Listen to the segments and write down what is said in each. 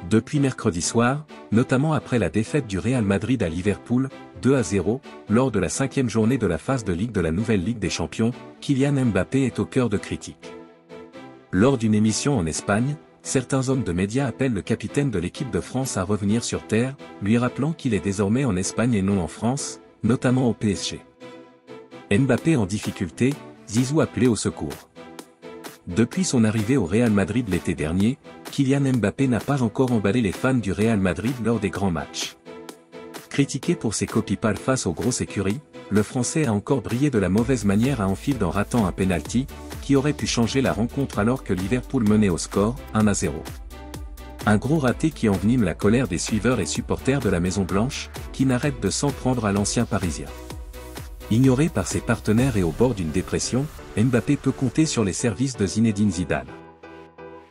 Depuis mercredi soir, notamment après la défaite du Real Madrid à Liverpool, 2-0, lors de la 5e journée de la phase de Ligue de la nouvelle Ligue des Champions, Kylian Mbappé est au cœur de critiques. Lors d'une émission en Espagne, certains hommes de médias appellent le capitaine de l'équipe de France à revenir sur terre, lui rappelant qu'il est désormais en Espagne et non en France, notamment au PSG. Mbappé en difficulté, Zizou appelé au secours. Depuis son arrivée au Real Madrid l'été dernier, Kylian Mbappé n'a pas encore emballé les fans du Real Madrid lors des grands matchs. Critiqué pour ses copies pâles face aux grosses écuries, le Français a encore brillé de la mauvaise manière à Anfield en ratant un penalty, qui aurait pu changer la rencontre alors que Liverpool menait au score, 1-0. Un gros raté qui envenime la colère des suiveurs et supporters de la Maison Blanche, qui n'arrêtent de s'en prendre à l'ancien Parisien. Ignoré par ses partenaires et au bord d'une dépression, Mbappé peut compter sur les services de Zinedine Zidane.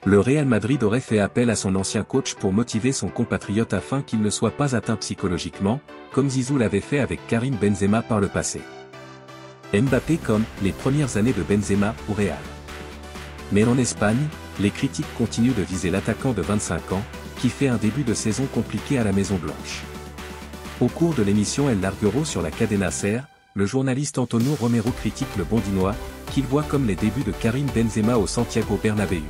Le Real Madrid aurait fait appel à son ancien coach pour motiver son compatriote afin qu'il ne soit pas atteint psychologiquement, comme Zizou l'avait fait avec Karim Benzema par le passé. Mbappé comme les premières années de Benzema au Real. Mais en Espagne, les critiques continuent de viser l'attaquant de 25 ans, qui fait un début de saison compliqué à la Maison Blanche. Au cours de l'émission El Larguero sur la Cadena Ser, le journaliste Antonio Romero critique le Bondinois, qu'il voit comme les débuts de Karim Benzema au Santiago Bernabéu.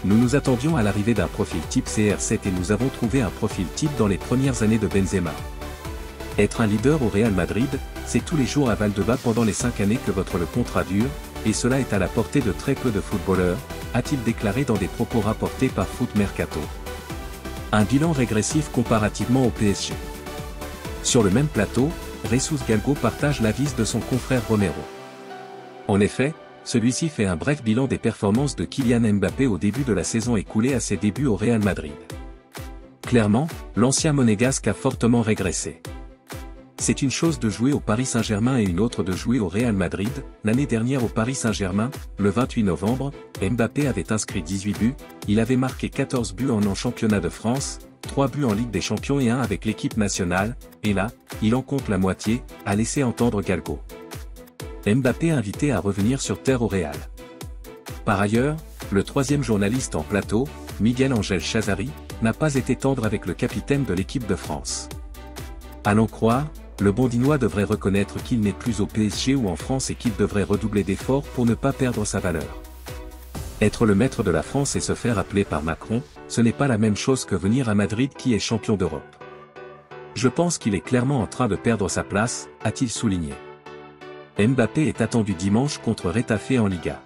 Nous nous attendions à l'arrivée d'un profil type CR7 et nous avons trouvé un profil type dans les premières années de Benzema. Être un leader au Real Madrid, c'est tous les jours à Valdebebas pendant les 5 années que le contrat dure, et cela est à la portée de très peu de footballeurs, a-t-il déclaré dans des propos rapportés par Foot Mercato. Un bilan régressif comparativement au PSG. Sur le même plateau, Jesus Galgo partage l'avis de son confrère Romero. En effet, celui-ci fait un bref bilan des performances de Kylian Mbappé au début de la saison écoulée à ses débuts au Real Madrid. Clairement, l'ancien monégasque a fortement régressé. C'est une chose de jouer au Paris Saint-Germain et une autre de jouer au Real Madrid. L'année dernière au Paris Saint-Germain, le 28 novembre, Mbappé avait inscrit 18 buts, il avait marqué 14 buts en championnat de France, 3 buts en Ligue des Champions et 1 avec l'équipe nationale, et là, il en compte la moitié, a laissé entendre Galgo. Mbappé invité à revenir sur terre au Real. Par ailleurs, le troisième journaliste en plateau, Miguel Ángel Chazari, n'a pas été tendre avec le capitaine de l'équipe de France. À l'en croire, le Bondinois devrait reconnaître qu'il n'est plus au PSG ou en France et qu'il devrait redoubler d'efforts pour ne pas perdre sa valeur. Être le maître de la France et se faire appeler par Macron, ce n'est pas la même chose que venir à Madrid qui est champion d'Europe. Je pense qu'il est clairement en train de perdre sa place, a-t-il souligné. Mbappé est attendu dimanche contre Retafe en Liga.